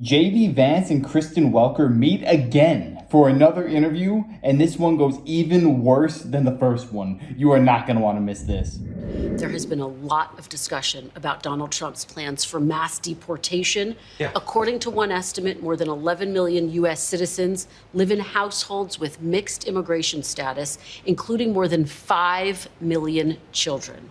JD Vance and Kristen Welker meet again for another interview, and this one goes even worse than the first one. You are not going to want to miss this. There has been a lot of discussion about Donald Trump's plans for mass deportation. Yeah. According to one estimate, more than 11 million U.S. citizens live in households with mixed immigration status, including more than 5 million children.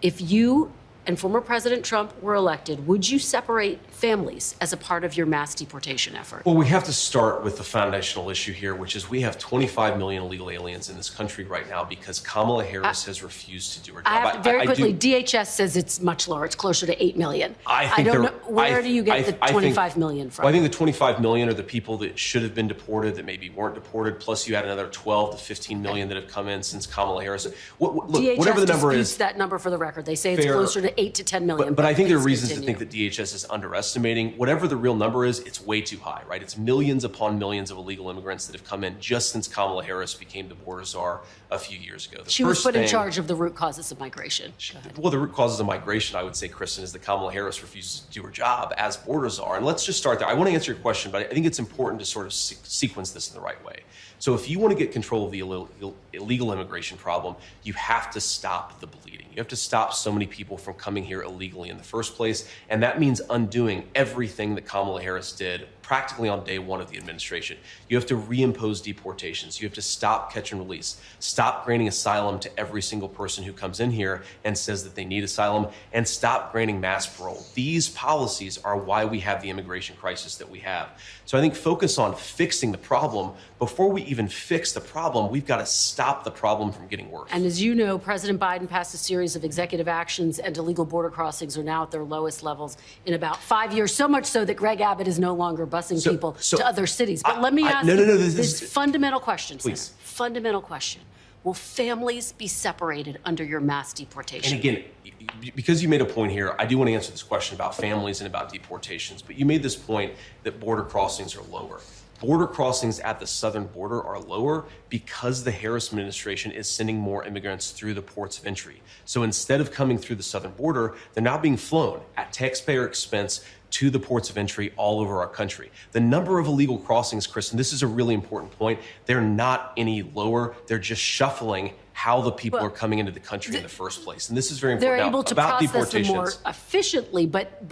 If you and former President Trump were elected, would you separate families as a part of your mass deportation effort? Well, we have to start with the foundational issue here, which is we have 25 million illegal aliens in this country right now because Kamala Harris has refused to do her job. Very quickly, DHS says it's much lower. It's closer to 8 million. I don't know. Where do you get the 25 million from? Well, I think the 25 million are the people that should have been deported that maybe weren't deported, plus you had another 12 to 15 million that have come in since Kamala Harris. Look, DHS whatever the number disputes is, that number for the record. They say it's closer to 8 to 10 million. But I think there are reasons to think that DHS is underestimating. Whatever the real number is, it's way too high, right? It's millions upon millions of illegal immigrants that have come in just since Kamala Harris became the border czar a few years ago. She was put in charge of the root causes of migration. Well, the root causes of migration, I would say, Kristen, is that Kamala Harris refuses to do her job as border czar. And let's just start there. I want to answer your question, but I think it's important to sort of sequence this in the right way. So if you want to get control of the illegal immigration problem, you have to stop the bleeding. You have to stop so many people from coming here illegally in the first place. And that means undoing everything that Kamala Harris did practically on day one of the administration. You have to reimpose deportations. You have to stop catch and release. Stop granting asylum to every single person who comes in here and says that they need asylum, and stop granting mass parole. These policies are why we have the immigration crisis that we have. So I think focus on fixing the problem. Before we even fix the problem, we've got to stop the problem from getting worse. And as you know, President Biden passed a series of executive actions, and illegal border crossings are now at their lowest levels in about 5 years, so much so that Greg Abbott is no longer busing people to other cities. But let me ask you this fundamental question, please. Fundamental question. Will families be separated under your mass deportation? And again, because you made a point here, I do want to answer this question about families and about deportations, but you made this point that border crossings are lower. Border crossings at the southern border are lower because the Harris administration is sending more immigrants through the ports of entry. So instead of coming through the southern border, they're now being flown at taxpayer expense to the ports of entry all over our country. The number of illegal crossings, Kristen, this is a really important point. They're not any lower. They're just shuffling how the people are coming into the country in the first place. And this is very important. They're able to process them more efficiently, but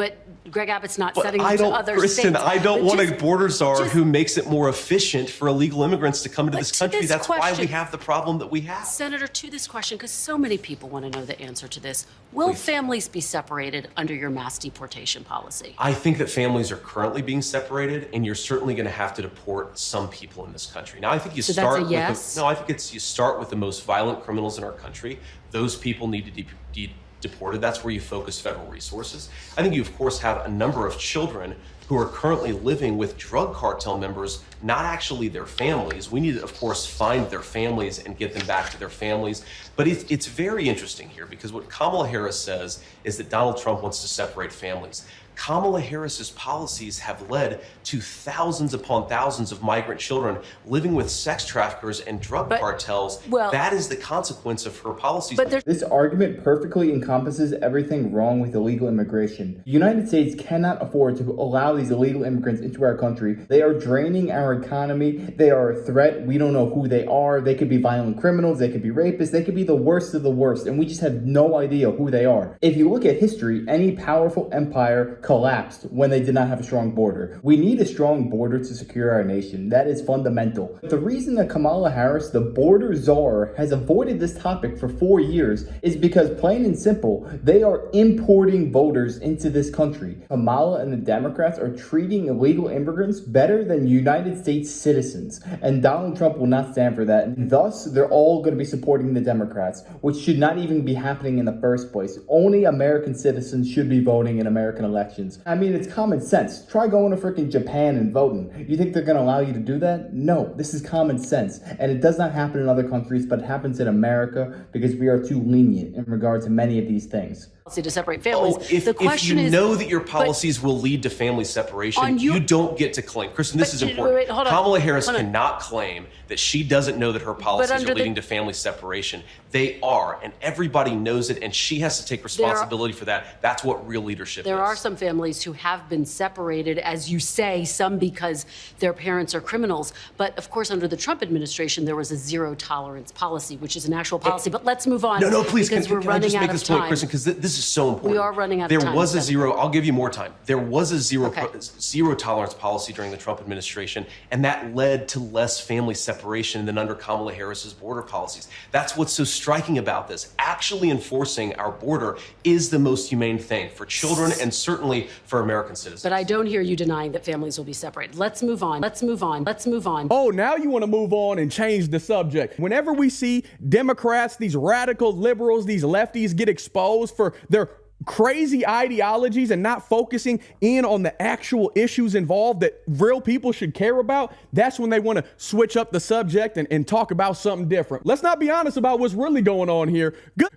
Greg Abbott's not setting them to other Kristen, states. I don't want a border czar who makes it more efficient for illegal immigrants to come into this country. That's why we have the problem that we have. Senator, to this question, because so many people want to know the answer to this, will families be separated under your mass deportation policy? I think that families are currently being separated, and you're certainly going to have to deport some people in this country. Now, I think you start with I think you start with the most violent criminals in our country. Those people need to be deported. That's where you focus federal resources. I think you, of course, have a number of children who are currently living with drug cartel members, not actually their families. We need to, of course, find their families and get them back to their families. But it's very interesting here because what Kamala Harris says is that Donald Trump wants to separate families. Kamala Harris's policies have led to thousands upon thousands of migrant children living with sex traffickers and drug cartels. That is the consequence of her policies. This argument perfectly encompasses everything wrong with illegal immigration. The United States cannot afford to allow these illegal immigrants into our country. They are draining our economy. They are a threat. We don't know who they are. They could be violent criminals. They could be rapists. They could be the worst of the worst, and we just have no idea who they are. If you look at history, any powerful empire collapsed when they did not have a strong border. We need a strong border to secure our nation. That is fundamental. The reason that Kamala Harris, the border czar, has avoided this topic for 4 years is because, plain and simple, they are importing voters into this country. Kamala and the Democrats are treating illegal immigrants better than United States citizens, and Donald Trump will not stand for that. And thus, they're all going to be supporting the Democrats, which should not even be happening in the first place. Only American citizens should be voting in American elections. I mean, it's common sense. Try going to freaking Japan and voting. You think they're going to allow you to do that? No, this is common sense. And it does not happen in other countries, but it happens in America because we are too lenient in regard to many of these things. to separate families. The question if you is, know that your policies will lead to family separation, you don't get to claim. Kristen, this is important. Wait, hold on. Kamala Harris cannot claim that she doesn't know that her policies are leading to family separation. They are, and everybody knows it, and she has to take responsibility for that. That's what real leadership is. There are some families who have been separated, as you say, some because their parents are criminals. But of course, under the Trump administration, there was a zero tolerance policy, which is an actual policy. But let's move on. No, please. Because Can I just make this point, Kristen? Because this is so important. We are running out of time. There was a zero. I'll give you more time. There was a zero tolerance policy during the Trump administration, and that led to less family separation than under Kamala Harris's border policies. That's what's so striking about this. Actually enforcing our border is the most humane thing for children and certainly for American citizens. But I don't hear you denying that families will be separated. Let's move on. Let's move on. Let's move on. Oh, now you want to move on and change the subject. Whenever we see Democrats, these radical liberals, these lefties get exposed for their crazy ideologies and not focusing in on the actual issues involved that real people should care about, that's when they want to switch up the subject and talk about something different. Let's not be honest about what's really going on here.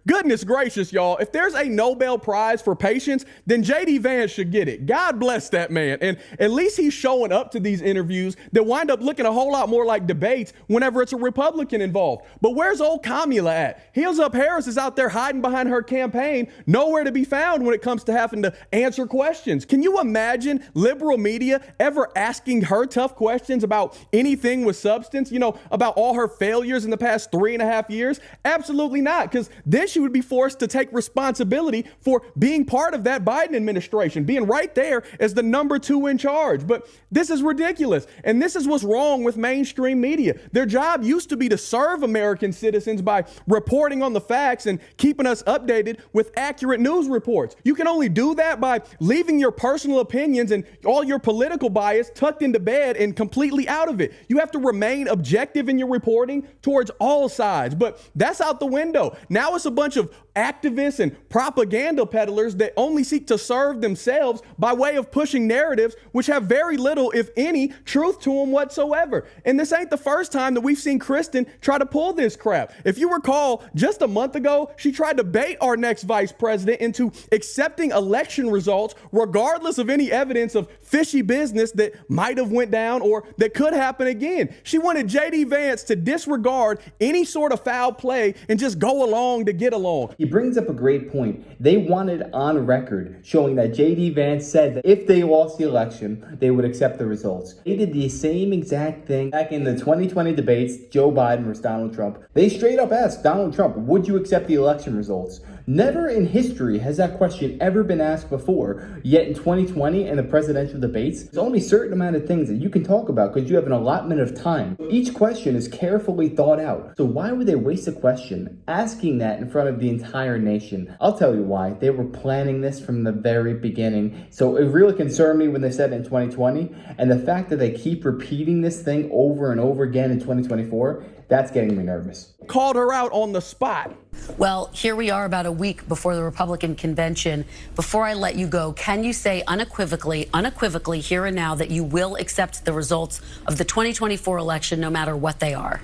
Goodness gracious, y'all. If there's a Nobel Prize for patience, then J.D. Vance should get it. God bless that man. And at least he's showing up to these interviews that wind up looking a whole lot more like debates whenever it's a Republican involved. But where's old Kamala at? Heels Up Harris is out there hiding behind her campaign, nowhere to be found when it comes to having to answer questions. Can you imagine liberal media ever asking her tough questions about anything with substance, about all her failures in the past 3.5 years? Absolutely not, because then she would be forced to take responsibility for being part of that Biden administration, being right there as the number 2 in charge. But this is ridiculous. And this is what's wrong with mainstream media. Their job used to be to serve American citizens by reporting on the facts and keeping us updated with accurate news reports. You can only do that by leaving your personal opinions and all your political bias tucked into bed and completely out of it. You have to remain objective in your reporting towards all sides, but that's out the window. Now it's a bunch of activists and propaganda peddlers that only seek to serve themselves by way of pushing narratives which have very little, if any, truth to them whatsoever. And this ain't the first time that we've seen Kristen try to pull this crap. If you recall, just a month ago, she tried to bait our next vice president into accepting election results regardless of any evidence of fishy business that might have went down or that could happen again. She wanted J.D. Vance to disregard any sort of foul play and just go along to get along. He brings up a great point. They wanted on record showing that J.D. Vance said that if they lost the election, they would accept the results. They did the same exact thing back in the 2020 debates, Joe Biden versus Donald Trump. They straight up asked Donald Trump, would you accept the election results? Never in history has that question ever been asked before. Yet in 2020 and the presidential debates, there's only a certain amount of things that you can talk about because you have an allotment of time. Each question is carefully thought out. So why would they waste a question asking that in front of the entire nation? I'll tell you why. They were planning this from the very beginning. So it really concerned me when they said it in 2020. And the fact that they keep repeating this thing over and over again in 2024, that's getting me nervous. Called her out on the spot. Well, here we are about a week before the Republican convention. Before I let you go, can you say unequivocally here and now that you will accept the results of the 2024 election no matter what they are?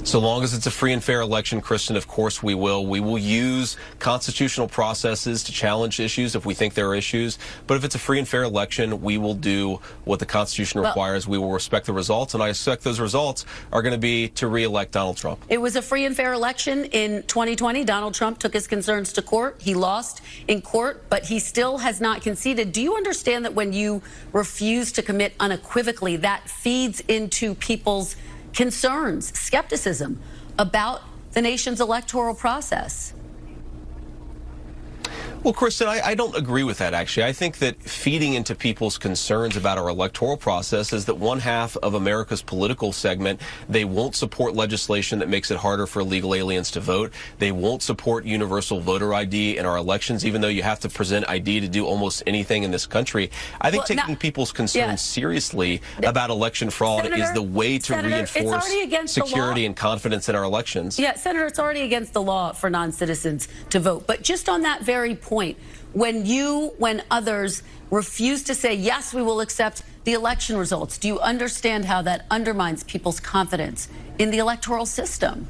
So long as it's a free and fair election, Kristen, of course we will. We will use constitutional processes to challenge issues if we think there are issues. But if it's a free and fair election, we will do what the Constitution requires. We will respect the results, and I expect those results are going to be to re-elect Donald Trump. It was a free and fair election in 2020. Donald Trump took his concerns to court. He lost in court, but he still has not conceded. Do you understand that when you refuse to commit unequivocally, that feeds into people's concerns, skepticism about the nation's electoral process? Well, Kristen, I don't agree with that, actually. I think that feeding into people's concerns about our electoral process is that one half of America's political segment, they won't support legislation that makes it harder for illegal aliens to vote. They won't support universal voter ID in our elections, even though you have to present ID to do almost anything in this country. I think taking people's concerns seriously about election fraud is the way to reinforce security and confidence in our elections. Yeah, Senator, it's already against the law for non-citizens to vote. But just on that very point, when others refuse to say, yes, we will accept the election results, do you understand how that undermines people's confidence in the electoral system?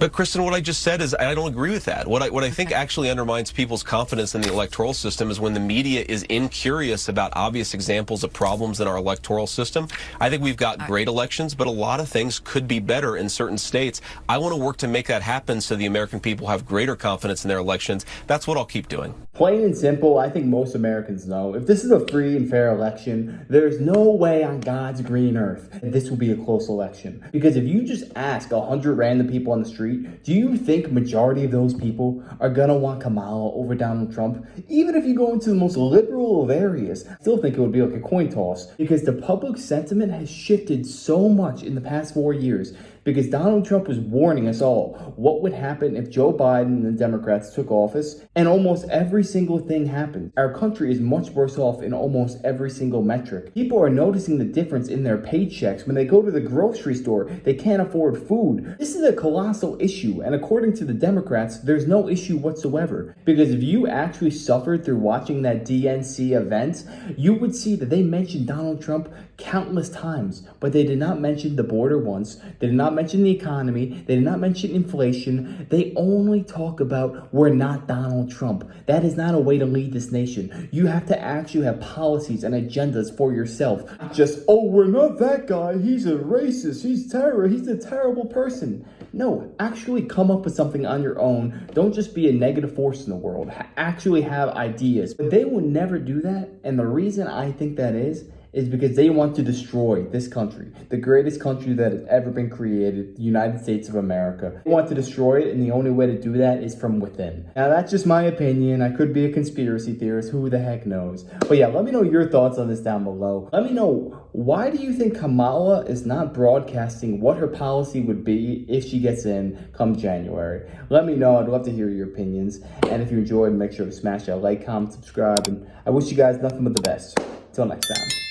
But Kristen, what I just said is I don't agree with that. What I think actually undermines people's confidence in the electoral system is when the media is incurious about obvious examples of problems in our electoral system. I think we've got great elections, but a lot of things could be better in certain states. I want to work to make that happen so the American people have greater confidence in their elections. That's what I'll keep doing. Plain and simple, I think most Americans know if this is a free and fair election, there's no way on God's green earth that this will be a close election. Because if you just ask 100 random people on the street, do you think majority of those people are gonna want Kamala over Donald Trump? Even if you go into the most liberal of areas, I still think it would be like a coin toss, because the public sentiment has shifted so much in the past 4 years. Because Donald Trump was warning us all what would happen if Joe Biden and the Democrats took office, and almost every single thing happened. Our country is much worse off in almost every single metric. People are noticing the difference in their paychecks. When they go to the grocery store, they can't afford food. This is a colossal issue, and according to the Democrats, there's no issue whatsoever. Because if you actually suffered through watching that DNC event, you would see that they mentioned Donald Trump countless times, but they did not mention the border once. They did not mention the economy. They did not mention inflation. They only talk about we're not Donald Trump. That is not a way to lead this nation. You have to actually have policies and agendas for yourself. Not just, oh, we're not that guy. He's a racist. He's terror. He's a terrible person. No, actually come up with something on your own. Don't just be a negative force in the world. Actually have ideas. But they will never do that. And the reason I think that is because they want to destroy this country, the greatest country that has ever been created, the United States of America. They want to destroy it, and the only way to do that is from within. Now, that's just my opinion. I could be a conspiracy theorist. Who the heck knows? But yeah, let me know your thoughts on this down below. Let me know, why do you think Kamala is not broadcasting what her policy would be if she gets in come January? Let me know. I'd love to hear your opinions. And if you enjoyed, make sure to smash that like, comment, subscribe. And I wish you guys nothing but the best. Until next time.